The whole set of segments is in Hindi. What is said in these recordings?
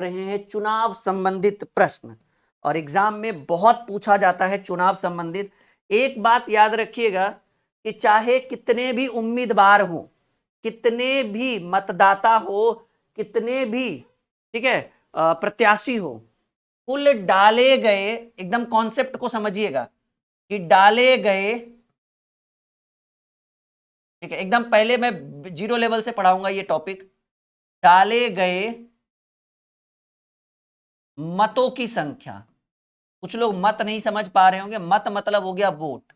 रहे हैं चुनाव संबंधित प्रश्न और एग्जाम में बहुत पूछा जाता है चुनाव संबंधित। एक बात याद रखिएगा कि चाहे कितने भी उम्मीदवार हो, कितने भी मतदाता हो, कितने भी ठीक है प्रत्याशी हो, कुल डाले गए, एकदम कॉन्सेप्ट को समझिएगा कि डाले गए, ठीक है, एकदम पहले मैं 0 लेवल से पढ़ाऊंगा ये टॉपिक। डाले गए मतों की संख्या, कुछ लोग मत नहीं समझ पा रहे होंगे, मत मतलब हो गया वोट,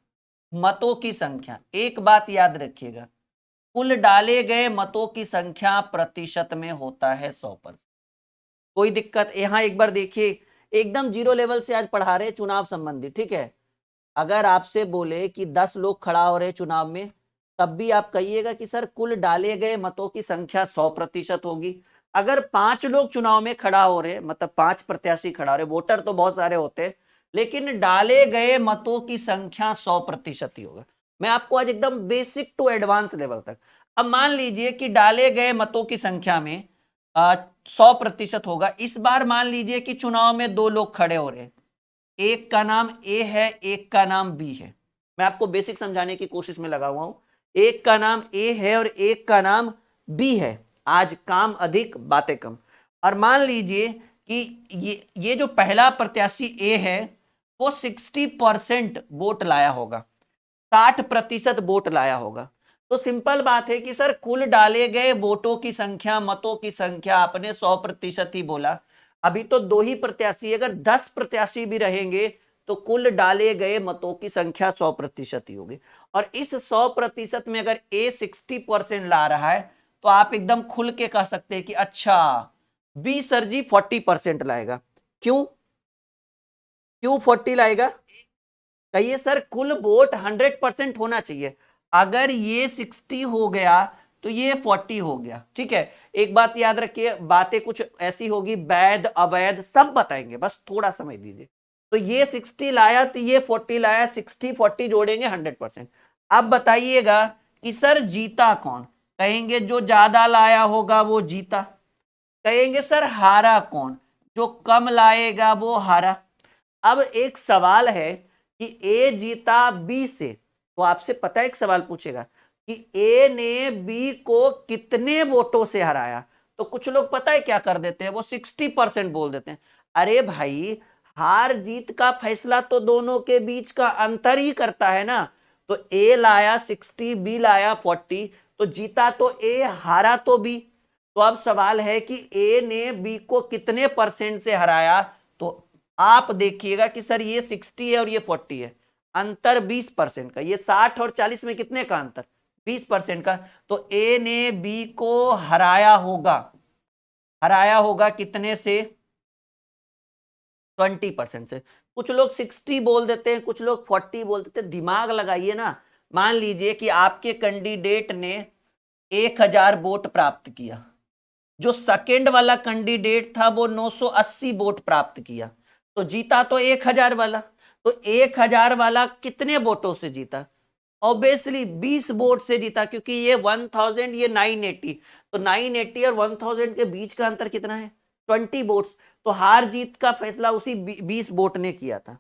मतों की संख्या। एक बात याद रखिएगा, कुल डाले गए मतों की संख्या प्रतिशत में होता है 100%। कोई दिक्कत? यहां एक बार देखिए, एकदम 0 लेवल से आज पढ़ा रहे चुनाव संबंधी, ठीक है। अगर आपसे बोले कि 10 लोग खड़ा हो रहे चुनाव में, तब भी आप कहिएगा कि सर कुल डाले गए मतों की संख्या 100% होगी। अगर 5 लोग चुनाव में खड़ा हो रहे, मतलब 5 प्रत्याशी खड़ा हो रहे, वोटर तो बहुत सारे होते हैं, लेकिन डाले गए मतों की संख्या 100% ही होगा। मैं आपको आज एकदम बेसिक टू एडवांस लेवल तक। अब मान लीजिए कि डाले गए मतों की संख्या में 100% होगा। इस बार मान लीजिए कि चुनाव में 2 लोग खड़े हो रहे, एक का नाम ए है, एक का नाम बी है। मैं आपको बेसिक समझाने की कोशिश में लगा हुआ हूं। एक का नाम ए है और एक का नाम बी है। आज काम अधिक बातें कम। और मान लीजिए कि ये जो पहला प्रत्याशी ए है वो 60% वोट लाया होगा, 60% वोट लाया होगा। तो सिंपल बात है कि सर कुल डाले गए वोटों की संख्या, मतों की संख्या, आपने 100% ही बोला। अभी तो 2 ही प्रत्याशी, अगर 10 प्रत्याशी भी रहेंगे तो कुल डाले गए मतों की संख्या 100% ही होगी। और इस 100% में अगर ए 60% ला रहा है तो आप एकदम खुल के कह सकते हैं कि अच्छा बी सर जी 40% लाएगा। क्यों क्यों 40 लाएगा? कहिए सर कुल वोट 100% होना चाहिए। अगर ये 60 हो गया तो ये 40 हो गया, ठीक है। एक बात याद रखिए, बातें कुछ ऐसी होगी, वैध अवैध सब बताएंगे, बस थोड़ा समय दीजिए। तो ये 60 लाया तो ये 40 लाया, 60 40 जोड़ेंगे 100%। अब बताइएगा कि सर जीता कौन? कहेंगे जो ज्यादा लाया होगा वो जीता। कहेंगे सर हारा कौन? जो कम लाएगा वो हारा। अब एक सवाल है कि ए जीता बी से, तो आपसे पता है एक सवाल पूछेगा कि ए ने बी को कितने वोटों से हराया। तो कुछ लोग पता है क्या कर देते हैं, वो 60% बोल देते हैं। अरे भाई, हार जीत का फैसला तो दोनों के बीच का अंतर ही करता है ना। तो ए लाया 60, बी लाया 40, तो जीता तो ए, हारा तो बी। तो अब सवाल है कि ए ने बी को कितने परसेंट से हराया। तो आप देखिएगा कि सर ये 60 है और ये 40 है, अंतर 20% का। ये 60 और 40 में कितने का अंतर? 20% का। तो ए ने बी को हराया होगा कितने से? 20% से। कुछ लोग 60 बोल देते हैं, कुछ लोग 40 बोल देते हैं। दिमाग लगाइए ना। मान लीजिए कि आपके कैंडिडेट ने 1000 वोट प्राप्त किया, जो सेकेंड वाला कैंडिडेट था वो 980 वोट प्राप्त किया, तो जीता तो 1000 वाला। तो 1000 वाला कितने वोटों से जीता? ऑब्वियसली 20 वोट से जीता, क्योंकि ये 1000, ये 980। तो 980 और 1000 के बीच का अंतर कितना है? 20 वोट्स। तो हार जीत का फैसला उसी 20 वोट ने किया था।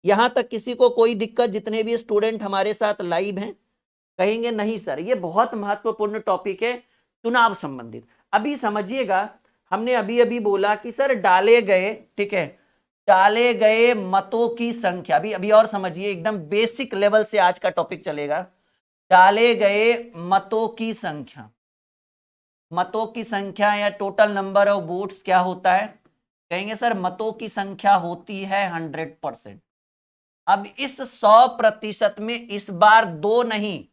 यहां तक किसी को कोई दिक्कत? जितने भी स्टूडेंट हमारे साथ लाइव हैं कहेंगे नहीं सर ये बहुत महत्वपूर्ण टॉपिक है चुनाव संबंधित। अभी समझिएगा, हमने अभी अभी बोला कि सर डाले गए, ठीक है, डाले गए मतों की संख्या। अभी अभी और समझिए, एकदम बेसिक लेवल से आज का टॉपिक चलेगा। डाले गए मतों की संख्या, मतों की संख्या या टोटल नंबर ऑफ वोट्स क्या होता है? कहेंगे सर मतों की संख्या होती है 100%। अब इस 100% में इस बार 2 नहीं,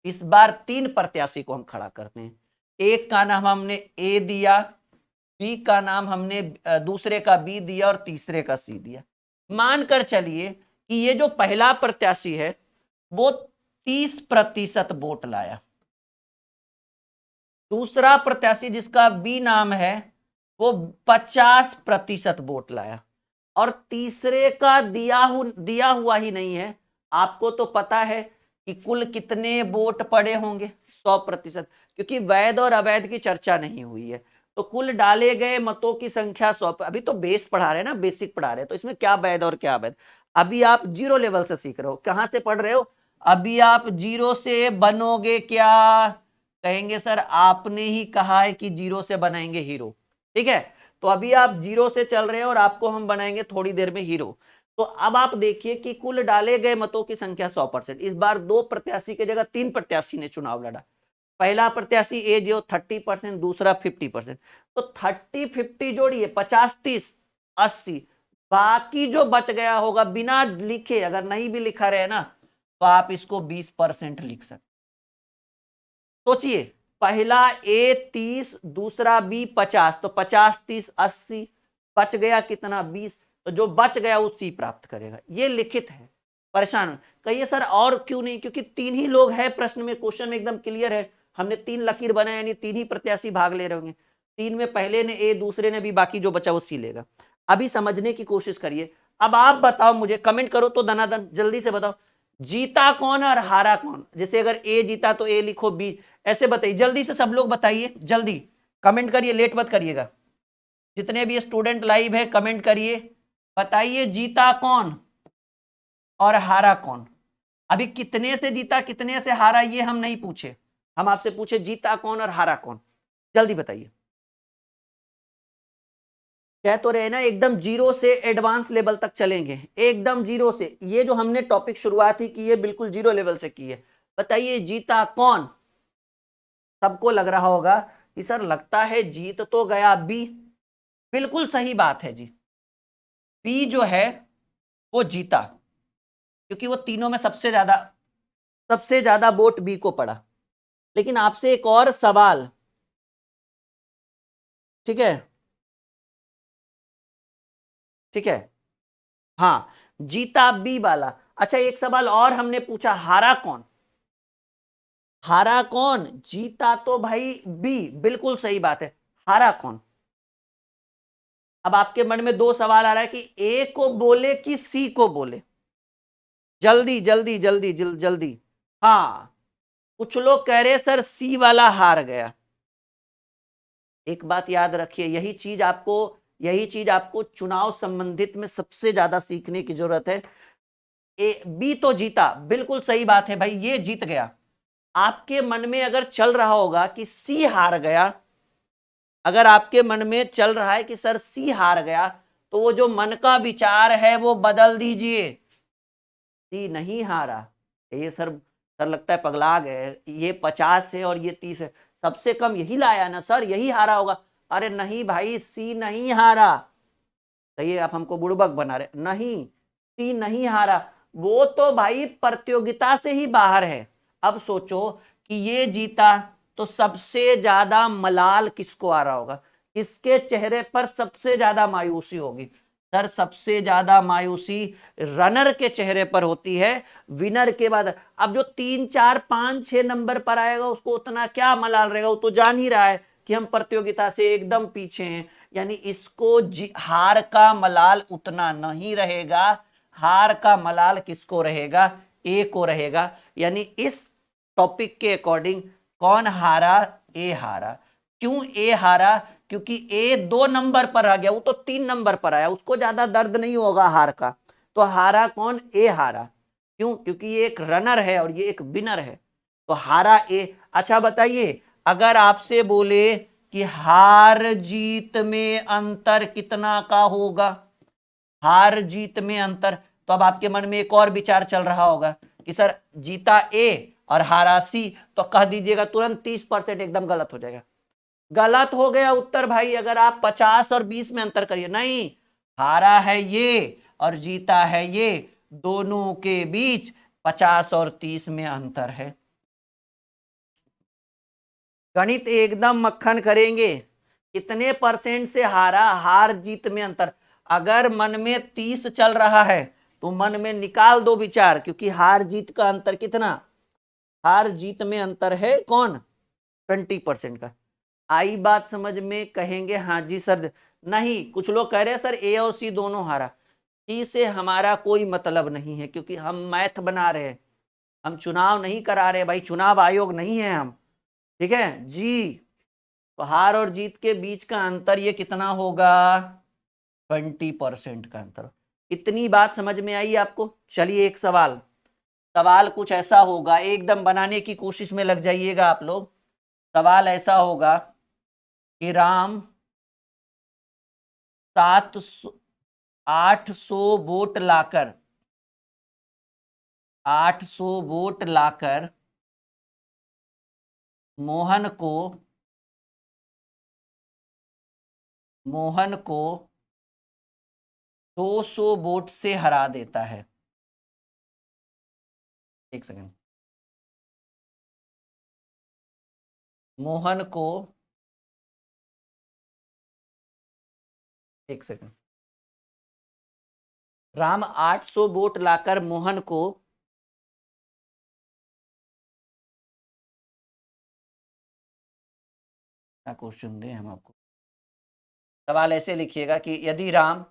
इस बार 3 प्रत्याशी को हम खड़ा करते हैं। एक का नाम हमने ए दिया, बी का नाम हमने दूसरे का बी दिया और तीसरे का सी दिया। मानकर चलिए कि ये जो पहला प्रत्याशी है वो 30% वोट लाया, दूसरा प्रत्याशी जिसका बी नाम है वो 50% वोट लाया, और तीसरे का दिया हुआ ही नहीं है। आपको तो पता है कि कुल कितने वोट पड़े होंगे, 100%, क्योंकि वैध और अवैध की चर्चा नहीं हुई है। तो कुल डाले गए मतों की संख्या 100। अभी तो बेस पढ़ा रहे हैं ना, बेसिक पढ़ा रहे हैं, तो इसमें क्या वैध और क्या अवैध अभी आप जीरो लेवल से सीख रहे हो। कहां से पढ़ रहे हो? अभी आप जीरो से बनोगे क्या? कहेंगे सर आपने ही कहा है कि जीरो से बनाएंगे हीरो। ठीक है, तो अभी आप जीरो से चल रहे हो और आपको हम बनाएंगे थोड़ी देर में हीरो। तो अब आप देखिए कि कुल डाले गए मतों की संख्या 100%। इस बार 2 प्रत्याशी की जगह 3 प्रत्याशी ने चुनाव लड़ा। पहला प्रत्याशी ए जो 30%, दूसरा 50%। तो 30-50 जोड़िए 50-30-80। बाकी जो बच गया होगा बिना लिखे, अगर नहीं भी लिखा रहे ना तो आप इसको 20% लिख सकते। सोचिए, पहला ए 30, दूसरा बी 50, तो 50-30-80, बच गया कितना? 20। तो जो बच गया वो सी प्राप्त करेगा। ये लिखित है। परेशान कहिए सर और क्यों नहीं? क्योंकि 3 ही लोग हैं प्रश्न में, क्वेश्चन में एकदम क्लियर है। हमने 3 लकीर बनाए, यानी 3 ही प्रत्याशी भाग ले रहे होंगे। 3 में पहले ने ए, दूसरे ने बी, बाकी जो बचा वो सी लेगा। अभी समझने की कोशिश करिए। अब आप बताओ, मुझे कमेंट करो तो दनादन जल्दी से बताओ, जीता कौन और हारा कौन? जैसे अगर ए जीता तो ए लिखो, बी, ऐसे बताइए जल्दी से। सब लोग बताइए, जल्दी कमेंट करिए, लेट मत करिएगा। जितने भी स्टूडेंट लाइव है कमेंट करिए, बताइए जीता कौन और हारा कौन। अभी कितने से जीता कितने से हारा ये हम नहीं पूछे, हम आपसे पूछे जीता कौन और हारा कौन। जल्दी बताइए। कह तो रहे ना एकदम जीरो से एडवांस लेवल तक चलेंगे, एकदम जीरो से। ये जो हमने टॉपिक शुरुआत ही की है बिल्कुल जीरो लेवल से की है। बताइए जीता कौन? सबको लग रहा होगा कि सर लगता है जीत तो गया बी। बिल्कुल सही बात है जी, बी जो है वो जीता, क्योंकि वो तीनों में सबसे ज्यादा वोट बी को पड़ा। लेकिन आपसे एक और सवाल, ठीक है? ठीक है, हाँ, जीता बी वाला। अच्छा, एक सवाल और हमने पूछा, हारा कौन? हारा कौन? जीता तो भाई बी, बिल्कुल सही बात है। हारा कौन? अब आपके मन में 2 सवाल आ रहा है कि ए को बोले कि सी को बोले। जल्दी जल्दी जल्दी जल्दी। हाँ, कुछ लोग कह रहे सर सी वाला हार गया। एक बात याद रखिए, यही चीज आपको चुनाव संबंधित में सबसे ज्यादा सीखने की जरूरत है। ए बी तो जीता, बिल्कुल सही बात है भाई, ये जीत गया। आपके मन में अगर चल रहा होगा कि सी हार गया, अगर आपके मन में चल रहा है कि सर सी हार गया, तो वो जो मन का विचार है वो बदल दीजिए। सी नहीं हारा। ये सर लगता है पगला गए, ये 50 है और ये 30 है, सबसे कम यही लाया ना सर, यही हारा होगा। अरे नहीं भाई, सी नहीं हारा। कहिए आप हमको बुड़बक बना रहे? नहीं, सी नहीं हारा, वो तो भाई प्रतियोगिता से ही बाहर है। अब सोचो कि ये जीता तो सबसे ज्यादा मलाल किसको आ रहा होगा? किसके चेहरे पर सबसे ज्यादा मायूसी होगी? सर सबसे ज्यादा मायूसी रनर के चेहरे पर होती है, विनर के बाद। अब जो 3, 4, 5, 6 नंबर पर आएगा उसको उतना क्या मलाल रहेगा, वो तो जान ही रहा है कि हम प्रतियोगिता से एकदम पीछे हैं। यानी इसको हार का मलाल उतना नहीं रहेगा। हार का मलाल किसको रहेगा? ए को रहेगा। यानी इस टॉपिक के अकॉर्डिंग कौन हारा? ए हारा। क्यों ए हारा? क्योंकि ए 2 नंबर पर आ गया, वो तो 3 नंबर पर आया, उसको ज्यादा दर्द नहीं होगा हार का। तो हारा कौन? ए हारा। क्यों? क्योंकि ये एक रनर है और ये एक विनर है, तो हारा ए। अच्छा बताइए, अगर आपसे बोले कि हार जीत में अंतर कितना का होगा, हार जीत में अंतर, तो अब आपके मन में एक और विचार चल रहा होगा कि सर जीता ए और हारा सी, तो कह दीजिएगा तुरंत 30%। एकदम गलत हो जाएगा, गलत हो गया उत्तर भाई। अगर आप 50 और 20 में अंतर करिए, नहीं, हारा है ये और जीता है ये, दोनों के बीच 50 और 30 में अंतर है। गणित एकदम मक्खन करेंगे। कितने परसेंट से हारा? हार जीत में अंतर। अगर मन में 30 चल रहा है तो मन में निकाल दो विचार, क्योंकि हार जीत का अंतर कितना? हार जीत में अंतर है कौन? 20% का। आई बात समझ में? कहेंगे हाँ जी सर। नहीं, कुछ लोग कह रहे हैं सर ए और सी दोनों हारा। सी से हमारा कोई मतलब नहीं है, क्योंकि हम मैथ बना रहे हैं, हम चुनाव नहीं करा रहे भाई, चुनाव आयोग नहीं है हम। ठीक है जी। तो हार और जीत के बीच का अंतर ये कितना होगा, 20% का अंतर। इतनी बात समझ में आई आपको। चलिए एक सवाल, सवाल कुछ ऐसा होगा, एकदम बनाने की कोशिश में लग जाइएगा आप लोग। सवाल ऐसा होगा कि राम 800 वोट लाकर 800 वोट लाकर मोहन को 200 वोट से हरा देता है। एक सेकंड, मोहन को, एक सेकंड, राम 800 वोट लाकर मोहन को, क्या क्वेश्चन दें हम आपको। सवाल ऐसे लिखिएगा कि यदि राम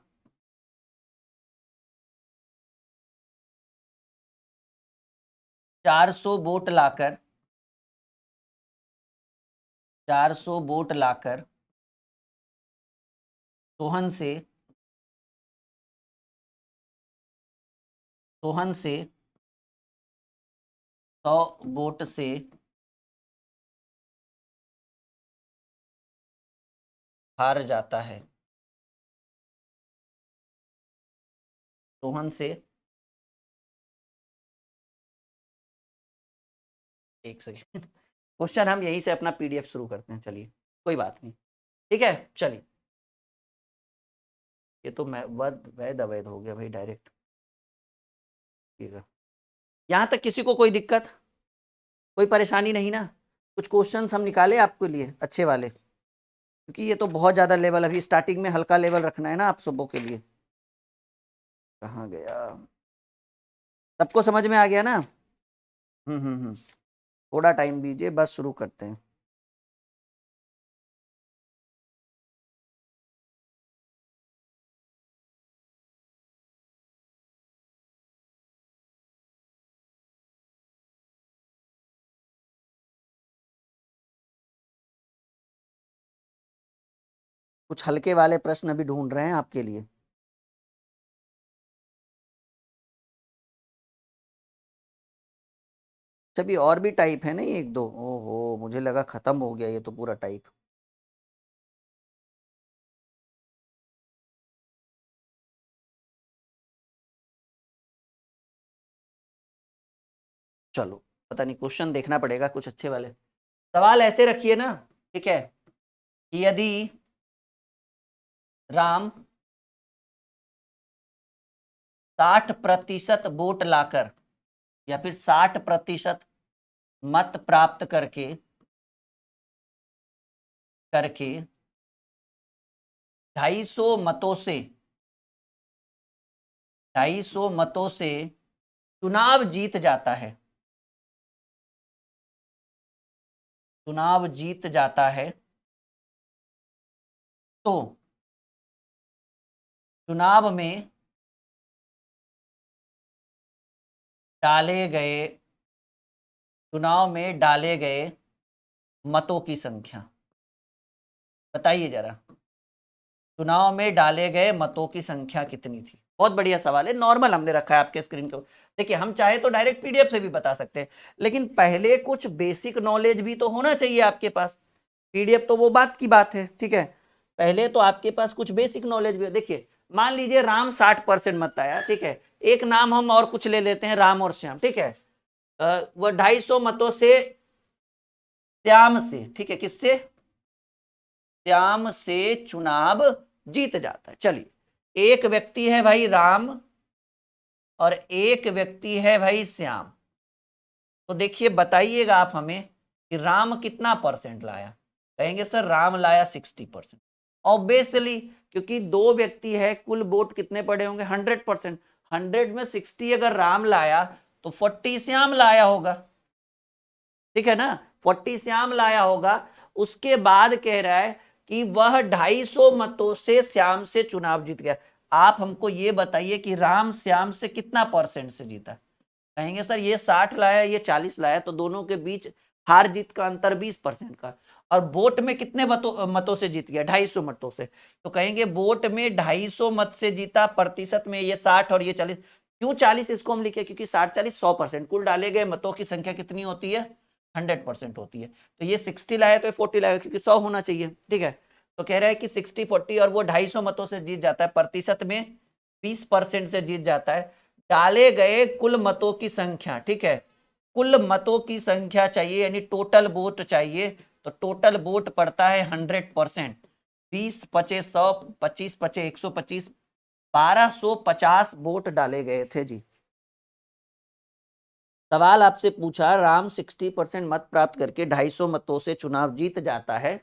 400 वोट लाकर 400 वोट लाकर सोहन से 100 वोट से हार जाता है, सोहन से, एक सेकेंड, क्वेश्चन हम यहीं से अपना पीडीएफ शुरू करते हैं। चलिए कोई बात नहीं, ठीक है। चलिए, ये तो मैं वैध अवैध हो गया भाई डायरेक्ट। ठीक है, यहाँ तक किसी को कोई दिक्कत, कोई परेशानी नहीं ना। कुछ क्वेश्चंस हम निकाले आपके लिए अच्छे वाले, क्योंकि ये तो बहुत ज़्यादा लेवल, अभी स्टार्टिंग में हल्का लेवल रखना है ना आप सबों के लिए। कहाँ गया, सबको समझ में आ गया ना। थोड़ा टाइम दीजिए, बस शुरू करते हैं। कुछ हल्के वाले प्रश्न अभी ढूंढ रहे हैं आपके लिए। अभी और भी टाइप है ना, एक दो, ओहो मुझे लगा खत्म हो गया ये तो पूरा टाइप। चलो पता नहीं, क्वेश्चन देखना पड़ेगा कुछ अच्छे वाले। सवाल ऐसे रखिए ना, ठीक है, कि यदि राम 60% वोट लाकर या फिर 60% मत प्राप्त करके करके 250 मतों से चुनाव जीत जाता है, चुनाव जीत जाता है, तो चुनाव में डाले गए चुनाव में डाले गए मतों की संख्या बताइए जरा। चुनाव में डाले गए मतों की संख्या कितनी थी। बहुत बढ़िया सवाल है, नॉर्मल हमने रखा है आपके स्क्रीन को। देखिए हम चाहे तो डायरेक्ट पीडीएफ से भी बता सकते हैं, लेकिन पहले कुछ बेसिक नॉलेज भी तो होना चाहिए आपके पास। पीडीएफ तो वो बात की बात है, ठीक है, पहले तो आपके पास कुछ बेसिक नॉलेज भी है। देखिए मान लीजिए राम 60% मत आया, ठीक है, एक नाम हम और कुछ ले लेते हैं, राम और श्याम, ठीक है, वो 250 मतों से श्याम से, ठीक है, किससे, श्याम से चुनाव जीत जाता है। चलिए एक व्यक्ति है भाई राम और एक व्यक्ति है भाई श्याम। तो देखिए बताइएगा आप हमें कि राम कितना परसेंट लाया। कहेंगे सर राम लाया 60%। ऑब्वियसली, क्योंकि दो व्यक्ति है, कुल वोट कितने पड़े होंगे, 100%। 100 में 60 अगर राम लाया तो 40 श्याम लाया होगा, ठीक है ना, 40 श्याम लाया होगा। उसके बाद कह रहा है कि वह 250 मतों से श्याम से चुनाव जीत गया। आप हमको ये बताइए कि राम श्याम से कितना परसेंट से जीता। कहेंगे सर ये 60 लाया, ये 40 लाया, तो दोनों के बीच हार जीत का अंतर 20% का। और वोट में कितने मतों से जीत गया? 250 मतों से। तो कहेंगे वोट में 250 मत से जीता, प्रतिशत में ये 60 और ये 40। क्यों 40 इसको हम लिखे? क्योंकि 60 40 100%, कुल डाले गए मतों की संख्या कितनी होती है? 100% होती है। तो ये 60 लाया तो ये 40 लाएगा, क्योंकि 100 होना चाहिए। ठीक है, तो कह रहा है कि 60 40 और वो 250 मतों से जीत जाता है, प्रतिशत में 20% से जीत जाता है। डाले गए कुल मतों की संख्या, ठीक है, कुल मतों की संख्या चाहिए, यानी टोटल वोट चाहिए। तो टोटल वोट पड़ता है 100%। 20 पचे 100, 25 पचे 125, 1250 वोट डाले गए थे जी। सवाल आपसे पूछा, राम 60% मत प्राप्त करके 250 मतों से चुनाव जीत जाता है।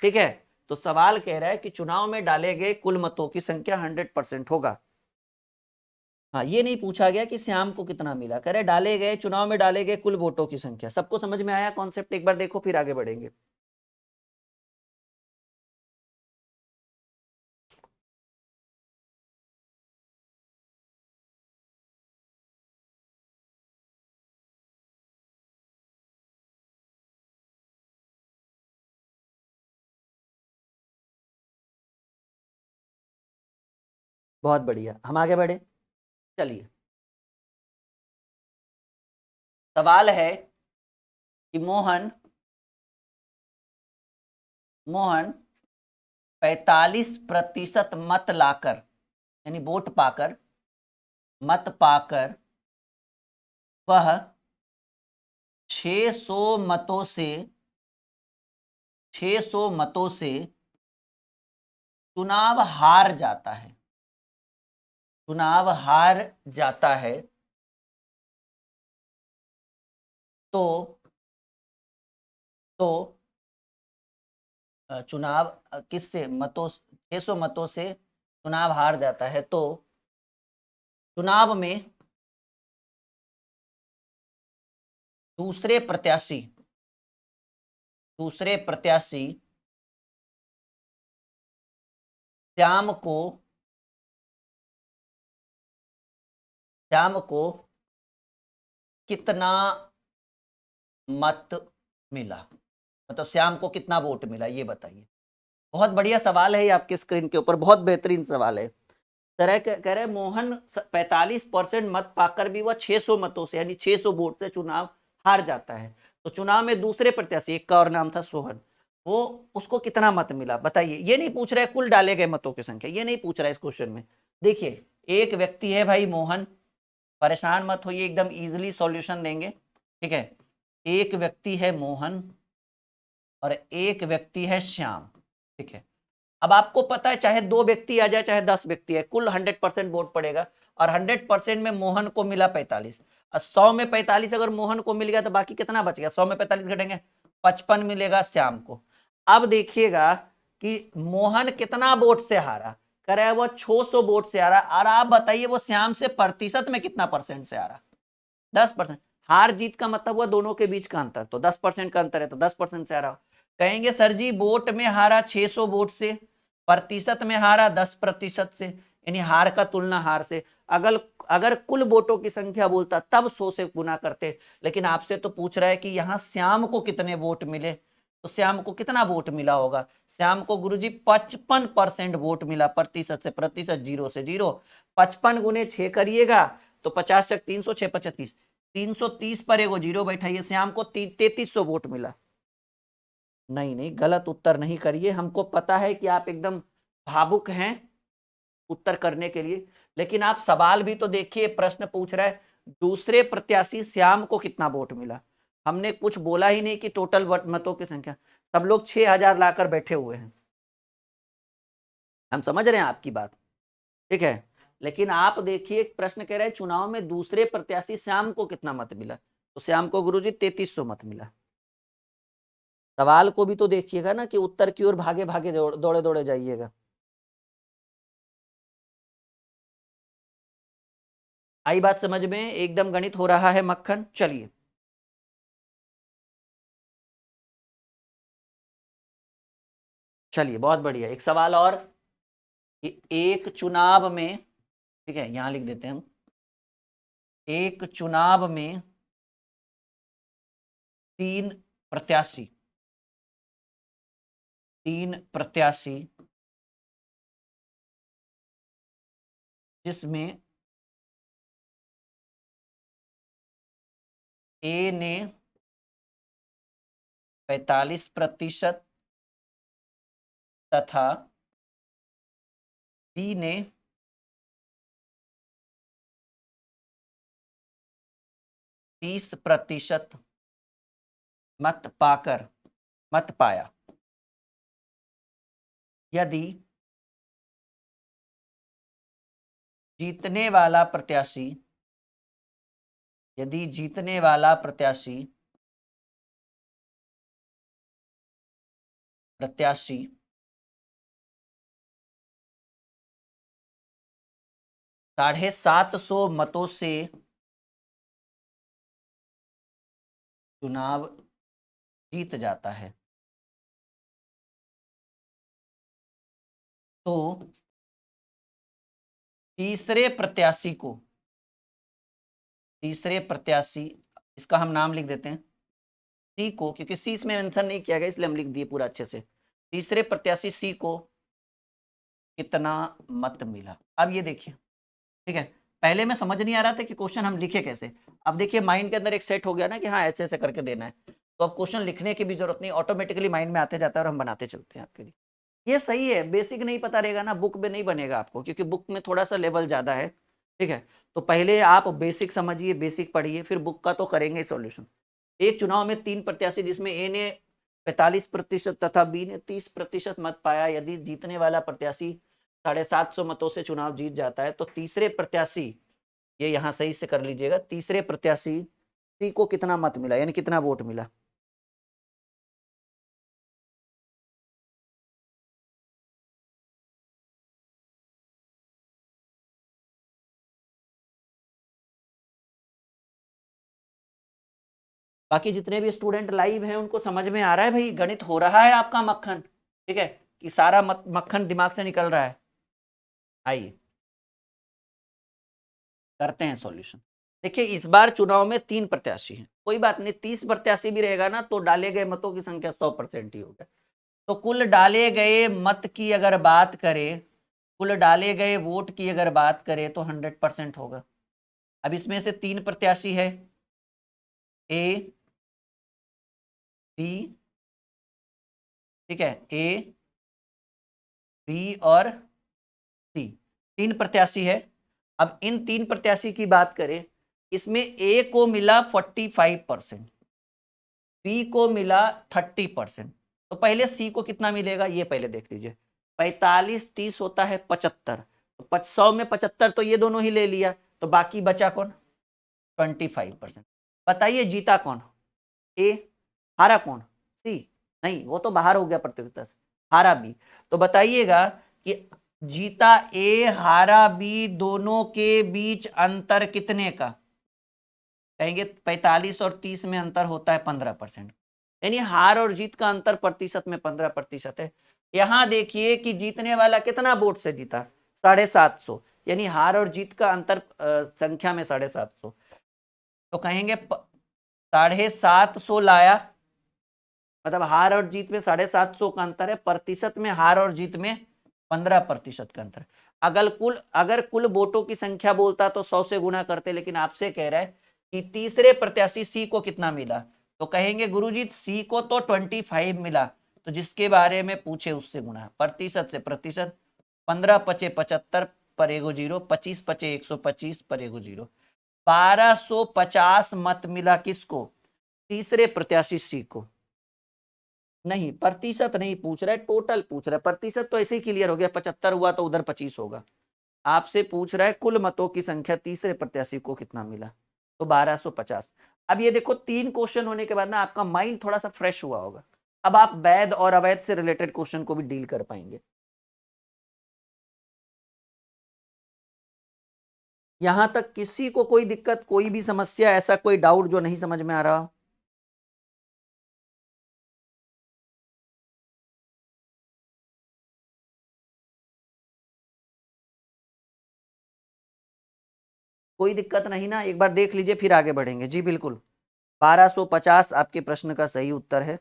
ठीक है, तो सवाल कह रहा है कि चुनाव में डाले गए कुल मतों की संख्या 100% होगा। हाँ, ये नहीं पूछा गया कि श्याम को कितना मिला, कह रहे डाले गए, चुनाव में डाले गए कुल वोटों की संख्या। सबको समझ में आया कॉन्सेप्ट? एक बार देखो फिर आगे बढ़ेंगे। बहुत बढ़िया, हम आगे बढ़े। चलिए, सवाल है कि मोहन 45% मत लाकर, यानी वोट पाकर, मत पाकर वह 600 मतों से 600 मतों से चुनाव हार जाता है। चुनाव हार जाता है तो तो चुनाव किससे? मतों, 600 मतों से चुनाव हार जाता है तो चुनाव में दूसरे प्रत्याशी श्याम को कितना मत मिला, मतलब श्याम को कितना वोट मिला, ये बताइए। बहुत बढ़िया सवाल है ये आपके स्क्रीन के ऊपर, बहुत बेहतरीन सवाल है। कह रहे मोहन 45% मत पाकर भी वह 600 मतों से, यानी 600 वोट से चुनाव हार जाता है। तो चुनाव में दूसरे प्रत्याशी, एक का और नाम था सोहन, वो उसको कितना मत मिला बताइए। ये नहीं पूछ रहा है कुल डाले गए मतों की संख्या, ये नहीं पूछ रहा है इस क्वेश्चन में। देखिए, एक व्यक्ति है भाई मोहन, परेशान मत होइए, एकदम इजीली सॉल्यूशन देंगे। ठीक है, एक व्यक्ति है मोहन और एक व्यक्ति है श्याम। ठीक है, अब आपको पता है चाहे 2 व्यक्ति आ जाए चाहे 10 व्यक्ति है, कुल 100% वोट पड़ेगा। और 100% में मोहन को मिला 45, और 100 में 45 अगर मोहन को मिल गया तो बाकी कितना बच गया? 100 में 45 घटेंगे, 55 मिलेगा श्याम को। अब देखिएगा कि मोहन कितना वोट से हारा, कह रहा है वो 600 वोट से हारा। और आप बताइए वो श्याम से प्रतिशत में कितना परसेंट से हारा? 10%। हार जीत का मतलब हुआ दोनों के बीच का अंतर, तो 10% का अंतर है, तो 10% से हारा। कहेंगे सर जी वोट में हारा 600 वोट से, प्रतिशत में हारा 10% से, यानी हार का तुलना हार से। अगर अगर कुल वोटों की संख्या बोलता तब 100 से गुना करते, लेकिन आपसे तो पूछ रहा है कि यहाँ श्याम को कितने वोट मिले। तो श्याम को कितना वोट मिला होगा? श्याम को गुरुजी 55% वोट मिला, प्रतिशत से, प्रतिशत 0 से 0। 55 गुने 6 करिएगा तो 50 चक 300, 6 55 30, 330 पर एगो 0 बैठाइए, श्याम को 3300 वोट मिला। नहीं नहीं, गलत उत्तर नहीं करिए, हमको पता है कि आप एकदम भावुक हैं उत्तर करने के लिए, लेकिन आप सवाल भी तो देखिए। प्रश्न पूछ रहा है दूसरे प्रत्याशी श्याम को कितना वोट मिला। हमने कुछ बोला ही नहीं कि टोटल वोट मतों की संख्या। सब लोग 6000 लाकर बैठे हुए हैं, हम समझ रहे हैं आपकी बात। ठीक है, लेकिन आप देखिए प्रश्न कह रहे हैं चुनाव में दूसरे प्रत्याशी श्याम को कितना मत मिला, तो श्याम को गुरुजी 3300 मत मिला। सवाल को भी तो देखिएगा ना कि उत्तर की ओर भागे भागे दौड़े दौड़े जाइएगा। आई बात समझ में? एकदम गणित हो रहा है मक्खन। चलिए, चलिए बहुत बढ़िया, एक सवाल और कि एक चुनाव में, ठीक है यहां लिख देते हैं हम, एक चुनाव में 3 प्रत्याशी 3 प्रत्याशी जिसमें ए ने 45% तथा बी ने 30% मत पाया। यदि जीतने वाला प्रत्याशी 750 मतों से चुनाव जीत जाता है तो तीसरे प्रत्याशी इसका हम नाम लिख देते हैं सी को, क्योंकि सी इसमें मेंशन नहीं किया गया इसलिए हम लिख दिए पूरा अच्छे से। तीसरे प्रत्याशी सी को कितना मत मिला। अब ये देखिए, ठीक है, पहले में समझ नहीं आ रहा था कि क्वेश्चन हम लिखे कैसे। अब देखिए माइंड के अंदर एक सेट हो गया ना कि हाँ ऐसे ऐसे करके देना है, तो अब क्वेश्चन लिखने की भी जरूरत नहीं, ऑटोमेटिकली माइंड में आते जाता है और हम बनाते चलते हैं आपके लिए। ये सही है, बेसिक नहीं पता रहेगा ना बुक में नहीं बनेगा आपको, क्योंकि बुक में थोड़ा सा लेवल ज्यादा है, ठीक है। तो पहले आप बेसिक समझिए, बेसिक पढ़िए, फिर बुक का तो करेंगे सॉल्यूशन। एक चुनाव में 3 प्रत्याशी जिसमें ए ने 45% तथा बी ने 30% मत पाया, यदि जीतने वाला प्रत्याशी 750 मतों से चुनाव जीत जाता है तो तीसरे प्रत्याशी, ये यहां सही से कर लीजिएगा, तीसरे प्रत्याशी सी को कितना मत मिला, यानी कितना वोट मिला। बाकी जितने भी स्टूडेंट लाइव हैं उनको समझ में आ रहा है भाई, गणित हो रहा है आपका मक्खन, ठीक है, कि सारा मक्खन दिमाग से निकल रहा है। आइए करते हैं सॉल्यूशन। देखिए इस बार चुनाव में 3 प्रत्याशी हैं, कोई बात नहीं, 30 प्रत्याशी भी रहेगा ना तो डाले गए मतों की संख्या 100% ही होगा। तो कुल डाले गए मत की अगर बात करें, कुल डाले गए वोट की अगर बात करें तो 100% होगा। अब इसमें से 3 प्रत्याशी है, ए बी, ठीक है, ए बी और सी, 3 प्रत्याशी है। अब इन 3 प्रत्याशी की बात करें, इसमें ए को मिला 45%, बी को मिला 30%, तो पहले सी को कितना मिलेगा ये पहले देख लीजिए। 45 30 होता है 75, तो 100 में 75 तो ये दोनों ही ले लिया, तो बाकी बचा कौन, 25%। बताइए जीता कौन, ए, हारा कौन, सी, नहीं वो तो बाहर हो गया प्रतियोगिता से, हारा बी। तो बताइएगा कि जीता ए हारा बी, दोनों के बीच अंतर कितने का, कहेंगे 45 और 30 में अंतर होता है 15%, यानी हार और जीत का अंतर प्रतिशत में 15% है। यहां देखिए कि जीतने वाला कितना वोट से जीता, 750, यानी हार और जीत का अंतर संख्या में 750, तो कहेंगे 750 लाया, मतलब हार और जीत में 750 का अंतर है, प्रतिशत में हार और जीत में 15% का अंतर। अगर कुल वोटों की संख्या बोलता तो 100 से गुना करते, लेकिन आपसे कह रहा है कि तीसरे प्रत्याशी सी को कितना मिला, तो कहेंगे गुरुजी सी को तो 25 मिला, तो जिसके बारे में पूछे उससे गुना, प्रतिशत से प्रतिशत, 15 पचे 75 पर एगो जीरो, 25 पचे 125 पर एगो जीरो, 1250 मत मिला किसको, तीसरे प्रत्याशी सी को। नहीं प्रतिशत नहीं पूछ रहा है, टोटल पूछ रहा है, प्रतिशत तो ऐसे ही क्लियर हो गया, 75 हुआ तो उधर 25 होगा। आपसे पूछ रहा है कुल मतों की संख्या तीसरे प्रत्याशी को कितना मिला, तो 1250। अब ये देखो 3 क्वेश्चन होने के बाद ना आपका माइंड थोड़ा सा फ्रेश हुआ होगा, अब आप वैध और अवैध से रिलेटेड क्वेश्चन को भी डील कर पाएंगे। यहां तक किसी को कोई दिक्कत, कोई भी समस्या, ऐसा कोई डाउट जो नहीं समझ में आ रहा, कोई दिक्कत नहीं ना, एक बार देख लीजिए फिर आगे बढ़ेंगे। जी बिल्कुल, 1250 आपके प्रश्न का सही उत्तर है।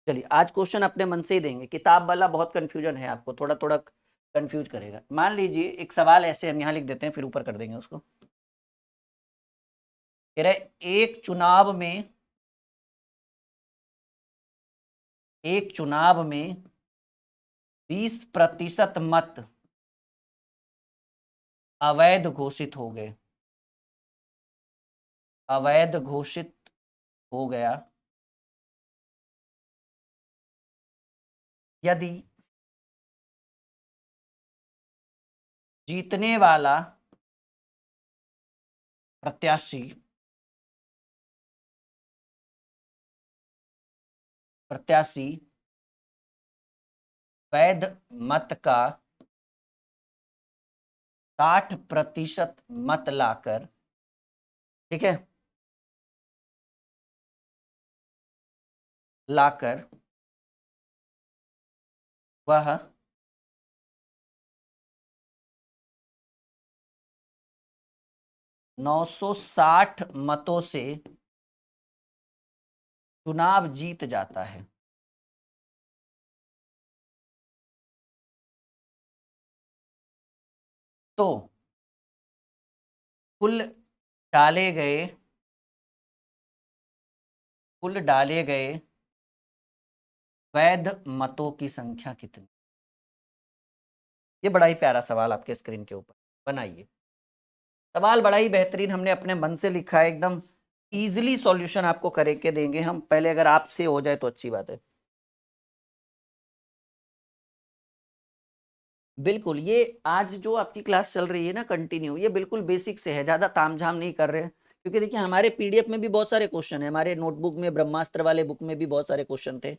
चलिए आज क्वेश्चन अपने मन से ही देंगे, किताब वाला बहुत कंफ्यूजन है, आपको थोड़ा थोड़ा कंफ्यूज करेगा। मान लीजिए एक सवाल ऐसे हम यहाँ लिख देते हैं, फिर ऊपर कर देंगे उसको। कह रहे एक चुनाव में 20% मत अवैध घोषित हो गए, अवैध घोषित हो गया यदि जीतने वाला प्रत्याशी वैध मत का 60% मत लाकर, ठीक है, लाकर वह 960 मतों से चुनाव जीत जाता है। तो कुल डाले गए वैध मतों की संख्या कितनी? ये बड़ा ही प्यारा सवाल आपके स्क्रीन के ऊपर बनाइए। सवाल बड़ा ही बेहतरीन हमने अपने मन से लिखा है, एकदम इजीली सॉल्यूशन आपको करके देंगे हम। पहले अगर आपसे हो जाए तो अच्छी बात है। बिल्कुल, ये आज जो आपकी क्लास चल रही है ना कंटिन्यू, ये बिल्कुल बेसिक से है, ज्यादा तामझाम नहीं कर रहे हैं। क्योंकि देखिए हमारे पीडीएफ में भी बहुत सारे क्वेश्चन है, हमारे नोटबुक में ब्रह्मास्त्र वाले बुक में भी बहुत सारे क्वेश्चन थे,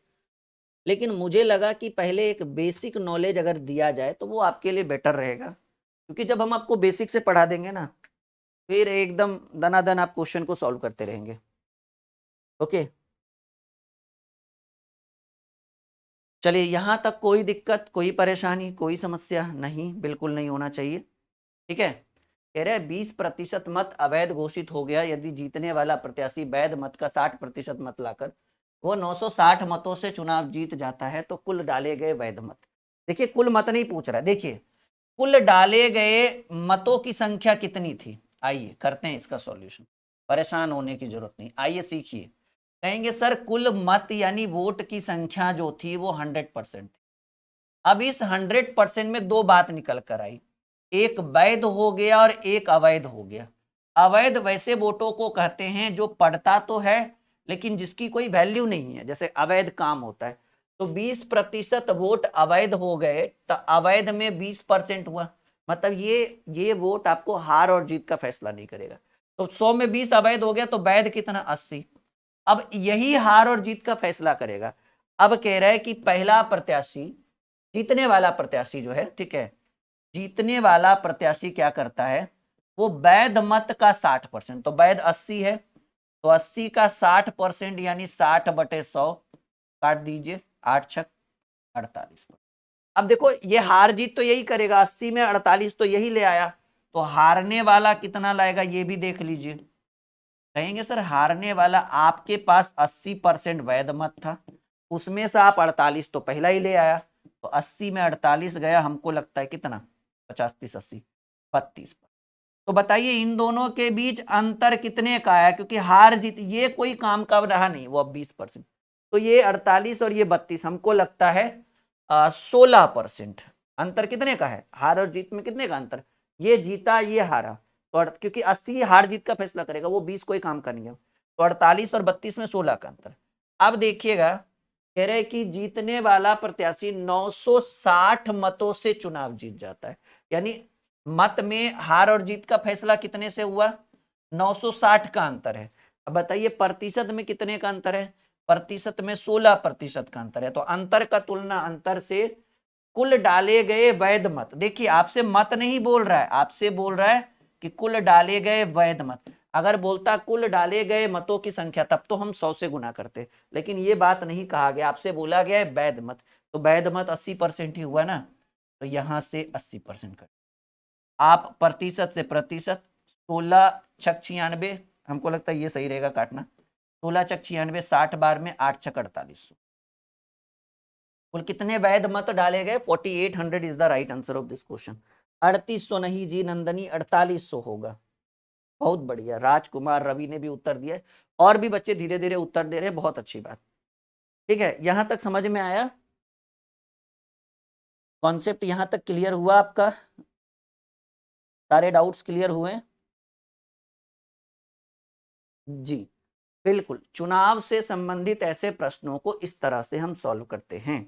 लेकिन मुझे लगा कि पहले एक बेसिक नॉलेज अगर दिया जाए तो वो आपके लिए बेटर रहेगा। क्योंकि जब हम आपको बेसिक से पढ़ा देंगे ना, फिर एकदम दनादन आप क्वेश्चन को सॉल्व करते रहेंगे। ओके, चलिए यहां तक कोई दिक्कत, कोई परेशानी, कोई समस्या नहीं, बिल्कुल नहीं होना चाहिए। ठीक है, कह रहे 20% मत अवैध घोषित हो गया यदि जीतने वाला प्रत्याशी वैध मत का 60% मत लाकर वो 960 मतों से चुनाव जीत जाता है, तो कुल डाले गए वैध मत। देखिए कुल मत नहीं पूछ रहा है, देखिए कुल डाले गए मतों की संख्या कितनी थी। आइए करते हैं इसका सॉल्यूशन, परेशान होने की जरूरत नहीं, आइए सीखिए। कहेंगे सर कुल मत यानी वोट की संख्या जो थी वो 100% थी। अब इस 100% में दो बात निकल कर आई, एक वैध हो गया और एक अवैध हो गया। अवैध वैसे वोटों को कहते हैं जो पढ़ता तो है लेकिन जिसकी कोई वैल्यू नहीं है, जैसे अवैध काम होता है। तो 20% वोट अवैध हो गए तो अवैध में 20% हुआ, मतलब ये वोट आपको हार और जीत का फैसला नहीं करेगा। तो 100 में 20 अवैध हो गया तो वैध कितना, 80। अब यही हार और जीत का फैसला करेगा। अब कह रहा है कि पहला प्रत्याशी, जीतने वाला प्रत्याशी जो है, ठीक है, जीतने वाला प्रत्याशी क्या करता है, वो वैध मत का 60%, तो वैध 80 है, तो 80 का 60% यानी 60/100 काट दीजिए, 8×6 = 48। अब देखो ये हार जीत तो यही करेगा, 80 में 48 तो यही ले आया, तो हारने वाला कितना लाएगा ये भी देख लीजिए। कहेंगे सर हारने वाला आपके पास 80% वैध मत था, उसमें से आप 48 तो पहला ही ले आया, तो 80 में 48 गया, हमको लगता है कितना, 50 30 80 32। तो बताइए इन दोनों के बीच अंतर कितने का आया, क्योंकि हार जीत ये कोई काम का रहा नहीं, वो अब 20%, तो ये 48 और ये 32, हमको लगता है 16%। अंतर कितने का है, हार और जीत में कितने का अंतर, ये जीता ये हारा, तो क्योंकि 80 हार जीत का फैसला करेगा, वो 20 कोई काम का नहीं है, तो 48 और 32 में 16 का अंतर। अब देखिएगा कह रहे कि जीतने वाला प्रत्याशी 960 मतों से चुनाव जीत जाता है, यानी मत में हार और जीत का फैसला कितने से हुआ, 960 का अंतर है। अब बताइए प्रतिशत में कितने का अंतर है, प्रतिशत में 16% का अंतर है। तो अंतर का तुलना अंतर से कुल डाले गए वैध मत, देखिए आपसे मत नहीं बोल रहा है, आपसे बोल रहा है कि कुल डाले गए वैध मत। अगर बोलता कुल डाले गए मतों की संख्या तब तो हम 100 से गुना करते, लेकिन ये बात नहीं कहा गया, आपसे बोला गया है वैध मत, तो वैध मत 80% ही हुआ ना, तो यहां से 80% कर आप प्रतिशत से प्रतिशत, 16×6 = 96, हमको लगता है ये सही रहेगा काटना, 16×6 = 96, 60 बार में 8×6 = 48। कुल कितने वैध मत डाले गए? 4800 is the right answer of this question. 3800 नहीं जी नंदनी, 4800 होगा। बहुत बढ़िया, राजकुमार रवि ने भी उत्तर दिया है, और भी बच्चे धीरे धीरे उत्तर दे रहे हैं, बहुत अच्छी बात। ठीक है, यहां तक समझ में आया? कॉन्सेप्ट यहां तक क्लियर हुआ आपका? सारे डाउट्स क्लियर हुए? जी बिल्कुल, चुनाव से संबंधित ऐसे प्रश्नों को इस तरह से हम सॉल्व करते हैं।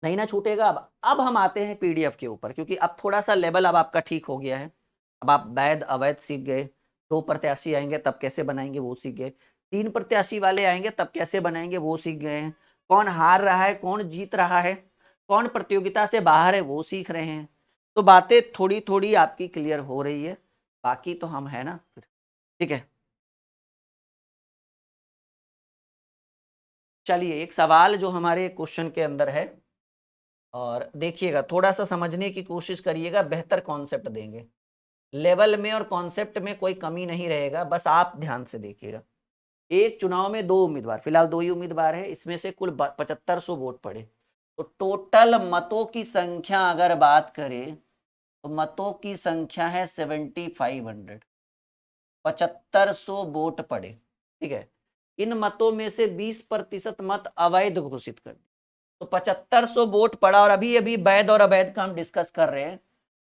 नहीं ना छूटेगा। अब हम आते हैं पीडीएफ के ऊपर, क्योंकि अब थोड़ा सा लेवल अब आपका ठीक हो गया है। अब आप वैध अवैध सीख गए, 2 प्रत्याशी आएंगे तब कैसे बनाएंगे वो सीख गए, 3 प्रत्याशी वाले आएंगे तब कैसे बनाएंगे वो सीख गए हैं, कौन हार रहा है कौन जीत रहा है, कौन प्रतियोगिता से बाहर है वो सीख रहे हैं। तो बातें थोड़ी थोड़ी आपकी क्लियर हो रही है, बाकी तो हम है ना फिर। ठीक है, चलिए एक सवाल जो हमारे क्वेश्चन के अंदर है, और देखिएगा थोड़ा सा समझने की कोशिश करिएगा, बेहतर कॉन्सेप्ट देंगे। लेवल में और कॉन्सेप्ट में कोई कमी नहीं रहेगा, बस आप ध्यान से देखिएगा। एक चुनाव में 2 उम्मीदवार, फिलहाल 2 ही उम्मीदवार है, इसमें से कुल 7500 वोट पड़े, तो टोटल मतों की संख्या अगर बात करें तो मतों की संख्या है 7500। 7500 वोट पड़े, ठीक है। इन मतों में से 20% मत अवैध घोषित कर दिए, तो 7500 वोट पड़ा, और अभी अभी वैध और अवैध का हम डिस्कस कर रहे हैं।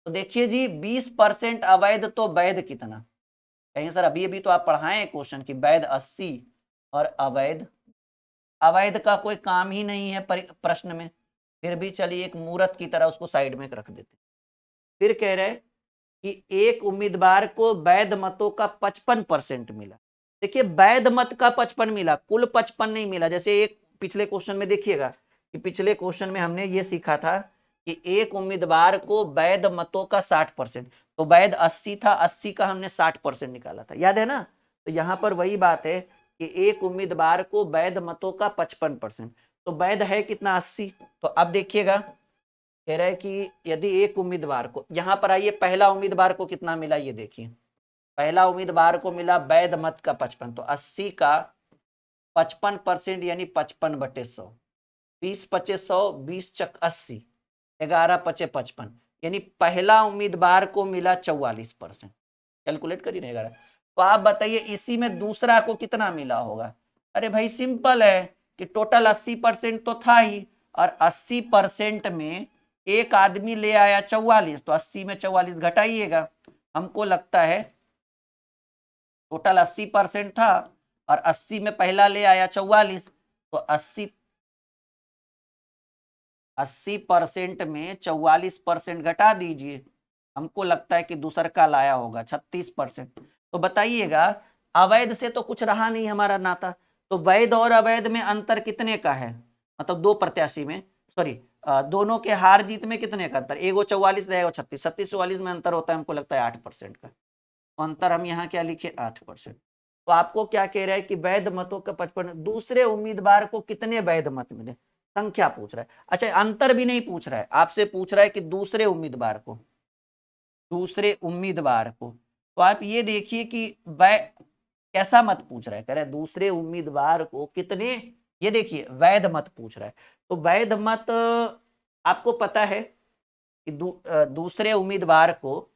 तो देखिए जी 20% अवैध, तो वैध कितना? कहेंगे सर अभी अभी तो आप पढ़ाए क्वेश्चन की वैध 80 और अवैध, अवैध का कोई काम ही नहीं है प्रश्न में, फिर भी चलिए एक मूर्त की तरह उसको साइड में रख देते। फिर कह रहे कि एक उम्मीदवार को वैध मतों का 55% मिला। देखिए वैध मत का 55 मिला, कुल 55 नहीं मिला। जैसे एक पिछले क्वेश्चन में देखिएगा कि पिछले क्वेश्चन में हमने ये सीखा था कि एक उम्मीदवार को वैध मतों का 60%, तो वैध 80 था, 80 का हमने 60% निकाला था, याद है ना? तो यहां पर वही बात है कि एक उम्मीदवार को वैध मतों का 55%, तो वैध है कितना? 80। तो अब देखिएगा कह रहा है कि यदि एक उम्मीदवार को, यहां पर आइए पहला उम्मीदवार को कितना मिला ये देखिए, पहला उम्मीदवार को मिला वैध मत का 55, तो 80 का 55% यानी 55/100, 20/100, 20×80, 11×55, यानी पहला उम्मीदवार को मिला 44%। कैलकुलेट करिए ना 11। तो आप बताइए इसी में दूसरा को कितना मिला होगा? अरे भाई सिंपल है कि टोटल 80% तो था ही, और 80% में एक आदमी ले आया 44, तो 80 में 44 घटाइएगा। हमको लगता है टोटल 80% था, और 80 में पहला ले आया 44, तो 80% में 44% घटा दीजिए, हमको लगता है कि दूसर का लाया होगा 36%। तो बताइएगा अवैध से तो कुछ रहा नहीं हमारा नाता, तो वैध और अवैध में अंतर कितने का है? मतलब 2 प्रत्याशी में, सॉरी दोनों के हार जीत में कितने का अंतर? एगो 44 रहेगा 36, 36 44 में अंतर होता है, हमको लगता है 8% का। तो अंतर हम यहाँ क्या लिखे? 8%। तो आपको क्या कह रहा है कि वैध मतों का 55, दूसरे उम्मीदवार को कितने वैध मत मिले, संख्या पूछ रहा है। अच्छा अंतर भी नहीं पूछ रहा है, आपसे पूछ रहा है कि दूसरे उम्मीदवार को, दूसरे उम्मीदवार को। तो आप ये देखिए कि वै कैसा मत पूछ रहा है, कह रहा है दूसरे उम्मीदवार को कितने, ये देखिए वैध मत पूछ रहा है। तो वैध मत आपको पता है कि दूसरे उम्मीदवार को,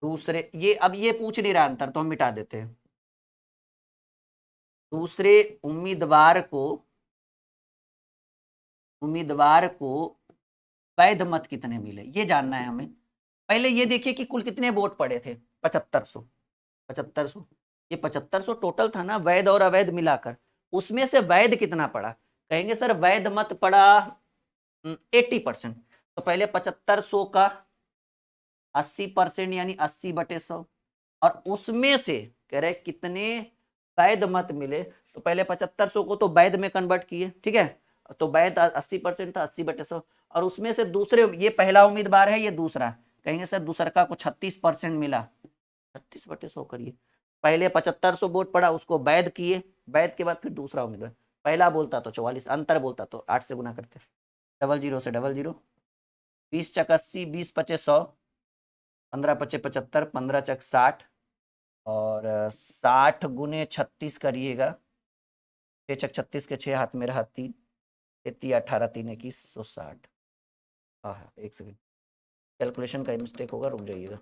दूसरे, ये अब ये पूछ नहीं रहा अंतर, तो हम मिटा देते हैं। दूसरे उम्मीदवार को, उम्मीदवार को वैध मत कितने मिले ये जानना है हमें। पहले ये देखिए कि कुल कितने वोट पड़े थे? 7500। 7500, ये 7500 टोटल था ना वैध और अवैध मिलाकर, उसमें से वैध कितना पड़ा? कहेंगे सर वैध मत पड़ा 80%, तो पहले 7500 का 80% यानी 80/100, और उसमें से कह रहे कितने वैध मत मिले, तो पहले 7500 को तो वैध में कन्वर्ट किए, ठीक है, तो वैध 80% था, 80/100, और उसमें से दूसरे, ये पहला उम्मीदवार है, ये दूसरा, कहेंगे सर दूसरा को 36% मिला, 36/100 करिए, पहले 7500 वोट पड़ा उसको वैध किए, वैध के बाद फिर दूसरा उम्मीदवार, पहला बोलता तो 44, अंतर बोलता तो 8 से गुना करते, 00 से 00, 20×80, 20×5 100, 15×5 75, 15×6 60, और 60 × 36 करिएगा, 6 छक 36 के 6 हाथ में रहा 3, 18 3 21 160। हाँ हाँ, एक सेकंड, कैलकुलेशन का मिस्टेक होगा, रुक जाइएगा।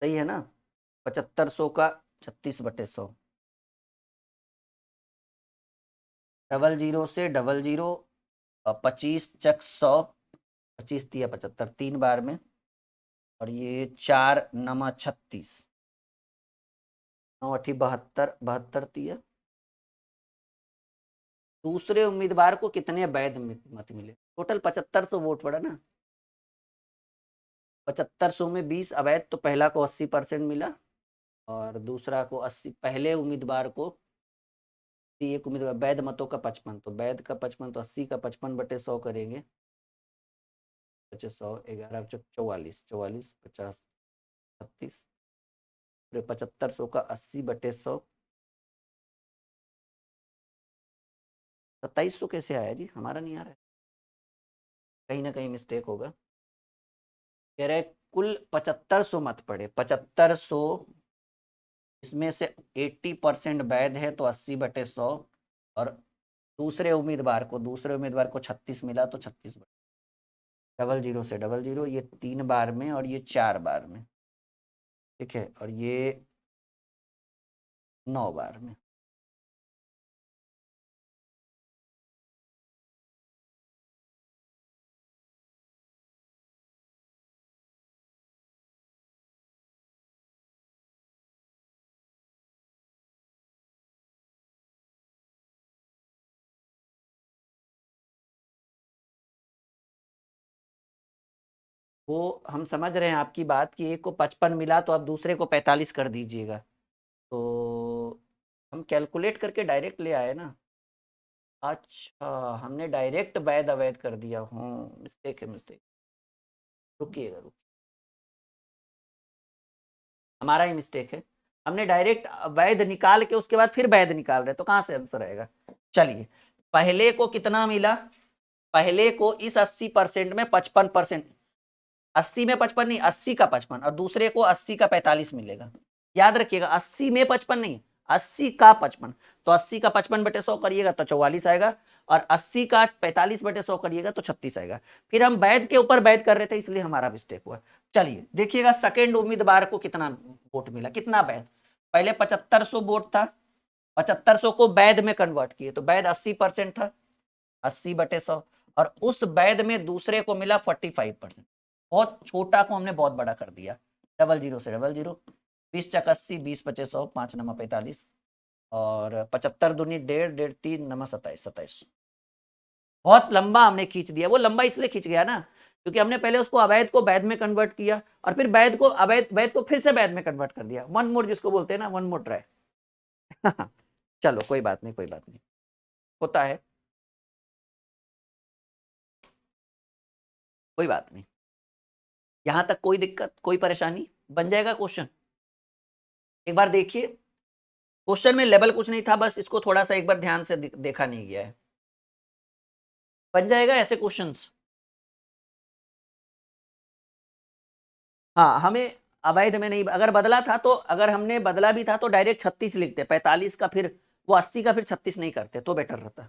सही है ना? 7500 का 36/100, 00 से 00, 25 चक 100, 25 तिया 75, 3 बार में, और ये 4 नमा 36, 9 अठी 72, 72 तिया। दूसरे उम्मीदवार को कितने वैध मत मिले? टोटल 7500 वोट पड़ा ना, 7500 में 20 अवैध, तो पहला को 80% मिला और दूसरा को 80, पहले उम्मीदवार को, एक उम्मीदवार वैध मतों का 55, तो वैध का 55, तो 80 का 55/100 करेंगे, 100, 11 44, 44 50 36, 7500 का 80/100, 2700 कैसे आया जी? हमारा नहीं आ रहा है, कहीं ना कहीं मिस्टेक होगा। कह रहे कुल 7500 मत पड़े, 7500, इसमें से 80% वैध है तो 80/100, और दूसरे उम्मीदवार को 36 मिला तो 36, 00 से 00, ये 3 बार में और ये 4 बार में, ठीक है, और ये 9 बार में। वो हम समझ रहे हैं आपकी बात कि एक को 55 मिला तो आप दूसरे को 45 कर दीजिएगा, तो हम कैलकुलेट करके डायरेक्ट ले आए ना। अच्छा, हमने डायरेक्ट वैध अवैध कर दिया, मिस्टेक है, मिस्टेक। रुकिएगा, रुकिए, हमारा ही मिस्टेक है, हमने डायरेक्ट वैध निकाल के उसके बाद फिर वैध निकाल रहे, तो कहाँ से आंसर आएगा? चलिए, पहले को कितना मिला? पहले को इस 80% में 55%, 80 में 55 नहीं, 80 का 55, और दूसरे को 80 का 45 मिलेगा। याद रखिएगा, 80 में 55 नहीं, 80 का 55, तो 80 का 55/100 करिएगा तो 44 आएगा, और 80 का 45/100 करिएगा तो 36 आएगा। फिर हम वैध के ऊपर वैध कर रहे थे, इसलिए हमारा मिस्टेक हुआ। चलिए देखिएगा, सेकेंड उम्मीदवार को कितना वोट मिला, कितना वैध? पहले 7500 वोट था, 7500 को वैध में कन्वर्ट किए, तो वैध 80% था, 80/100, और उस वैध में दूसरे को मिला 45%। बहुत छोटा को हमने बहुत बड़ा कर दिया, 00 से 00, 20 चक 80, 20 पचे 100, 5 नमा 45, और 75 दूनी 1.5, 1.5 3 नमा 27, 27। बहुत लंबा हमने खींच दिया, वो लंबा इसलिए खींच गया ना क्योंकि हमने पहले उसको अवैध को वैध में कन्वर्ट किया, और फिर वैध को अवैध, वैध को फिर से वैध में कन्वर्ट कर दिया। वन मोर जिसको बोलते हैं ना, वन मोर ट्राई। चलो कोई बात नहीं, कोई बात नहीं, होता है, कोई बात नहीं। यहां तक कोई दिक्कत, कोई परेशानी? बन जाएगा क्वेश्चन, एक बार देखिए। क्वेश्चन में लेवल कुछ नहीं था, बस इसको थोड़ा सा एक बार ध्यान से देखा नहीं गया है। बन जाएगा ऐसे क्वेश्चंस। हाँ, हमें अवैध में नहीं, अगर बदला था तो, अगर हमने बदला भी था तो डायरेक्ट 36 लिखते, 45 का फिर वो 80 का फिर 36 नहीं करते तो बेटर रहता।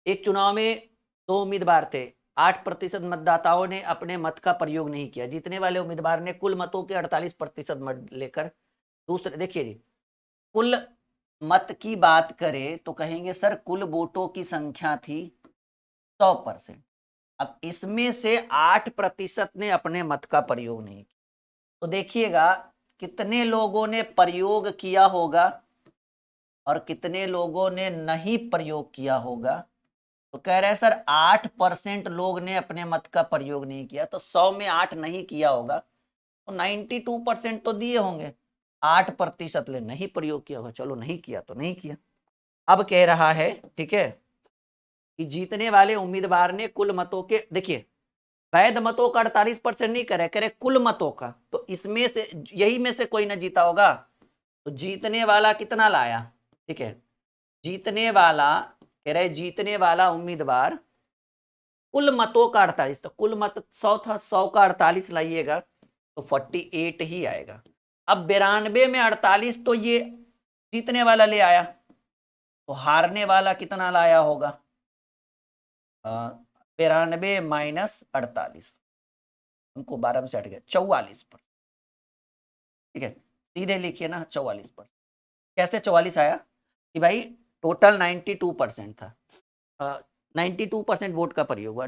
एक चुनाव में 2 उम्मीदवार थे, 8% मतदाताओं ने अपने मत का प्रयोग नहीं किया, जीतने वाले उम्मीदवार ने कुल मतों के 48% मत लेकर दूसरे, देखिए जी, कुल मत की बात करें तो कहेंगे सर कुल वोटों की संख्या थी 100%, अब इसमें से 8% ने अपने मत का प्रयोग नहीं किया, तो देखिएगा कितने लोगों ने प्रयोग किया होगा और कितने लोगों ने नहीं प्रयोग किया होगा। तो कह रहे हैं सर 8% लोग ने अपने मत का प्रयोग नहीं किया, तो 100 में 8 नहीं किया होगा, तो 92% तो दिए होंगे, 8% ने नहीं प्रयोग किया होगा, चलो नहीं किया तो नहीं किया। अब कह रहा है, ठीक है, कि जीतने वाले उम्मीदवार ने कुल मतों के, देखिए वैध मतों का 48% नहीं करे कुल मतों का, तो इसमें से यही में से कोई ना जीता होगा, तो जीतने वाला कितना लाया? ठीक है, जीतने वाला, कह रहे जीतने वाला उम्मीदवार कुल मतों का 48, तो कुल मत 100 था, 100 का 48 लाइएगा तो 48 ही आएगा। अब 92 में 48 तो ये जीतने वाला ले आया, तो हारने वाला कितना लाया होगा? 92 माइनस 48, उनको 12 में से हट गया 44%। ठीक है, सीधे लिखिए ना 44%। कैसे 44 आया कि भाई टोटल 92% था, 92% वोट का प्रयोग हुआ।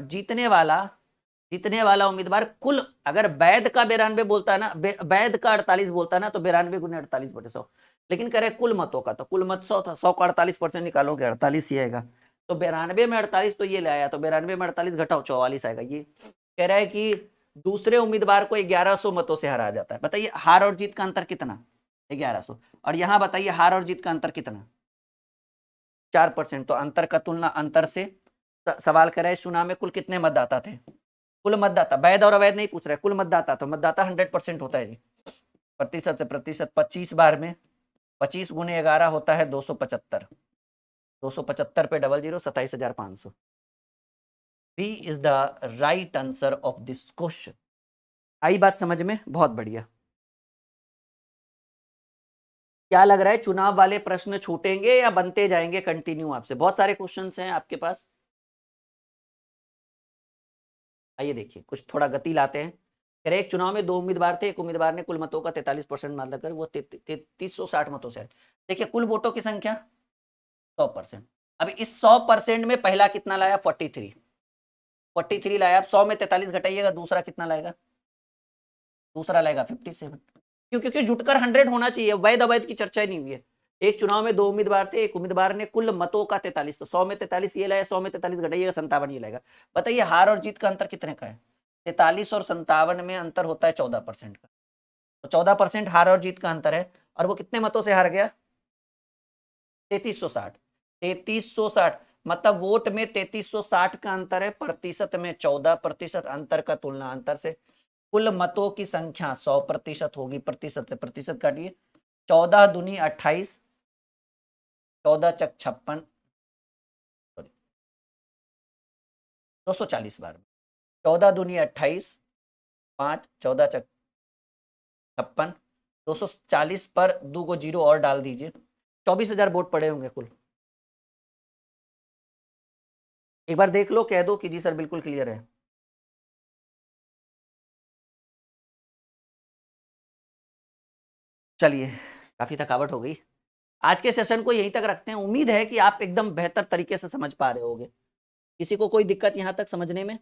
जीतने वाला उम्मीदवार कुल, अगर वैध का 92 बोलता है ना, वैध का 48 बोलता है ना, तो 92 गुने 48/100, लेकिन कह रहे कुल मतों का, तो कुल मत 100 था, 100 का 48% निकालोगे 48 ही आएगा। तो 92 में 48 तो ये ले आया, तो 92 में 48 घटाओ 44 आएगा। ये कह रहा है कि दूसरे उम्मीदवार को 1100 मतों से हरा जाता है। बताइए हार और जीत का अंतर कितना? 1100। और यहां बताइए हार और जीत का अंतर कितना? 4%। तो अंतर का तुलना अंतर से। सवाल कर रहा है चुनाव में कुल कितने मतदाता थे? कुल मतदाता, वैध और अवैध नहीं पूछ रहे, कुल मतदाता। तो मतदाता 100% होता है जी, प्रतिशत से प्रतिशत 25 बार में 25 गुने 11 होता है 275। 275 पे 00, 27,500। B is the right answer of this question. आई बात समझ में? बहुत बढ़िया। क्या लग रहा है, चुनाव वाले प्रश्न छूटेंगे या बनते जाएंगे कंटिन्यू? आपसे बहुत सारे क्वेश्चंस हैं आपके पास। आइए देखिए, कुछ थोड़ा गति लाते हैं। कह रहे एक चुनाव में 2 उम्मीदवार थे, एक उम्मीदवार ने कुल मतों का 43% मान लगाकर वो 3360 मतों से। देखिए कुल वोटों की संख्या 100%। अब इस 100% में पहला कितना लाया? 43 लाया। अब 100 में 43 घटाइएगा, दूसरा कितना लाएगा? दूसरा लाएगा 57। क्यों? क्योंकि जुटकर 100 होना चाहिए, वैध अवैध की चर्चा ही नहीं हुई है। एक चुनाव में 2 उम्मीदवार थे, एक उम्मीदवार ने कुल मतों का 43, तो 100 में 43 ये लाया, 100 में 43 घटाइएगा 57 ये लाएगा। बताइए हार और जीत का अंतर कितने का है? 43 और 57 में अंतर होता है 14% का। तो 14% हार और जीत का अंतर है, और वो कितने मतों से हार गया? 3360। 3360 मतलब वोट में 3360 का अंतर है, प्रतिशत में 14%। अंतर का तुलना अंतर से। कुल मतों की संख्या 100% होगी, प्रतिशत से प्रतिशत काटिए। 14 दूनी 28, 14 चक 56, 240 बार। 14 दूनी 28, 5, 14 चक 56, 240 पर 2 को 0 और डाल दीजिए। 24,000 वोट पड़े होंगे कुल। एक बार देख लो, कह दो कि जी सर बिल्कुल क्लियर है। चलिए, काफी थकावट हो गई, आज के सेशन को यहीं तक रखते हैं। उम्मीद है कि आप एकदम बेहतर तरीके से समझ पा रहे होगे। किसी को कोई दिक्कत यहां तक समझने में?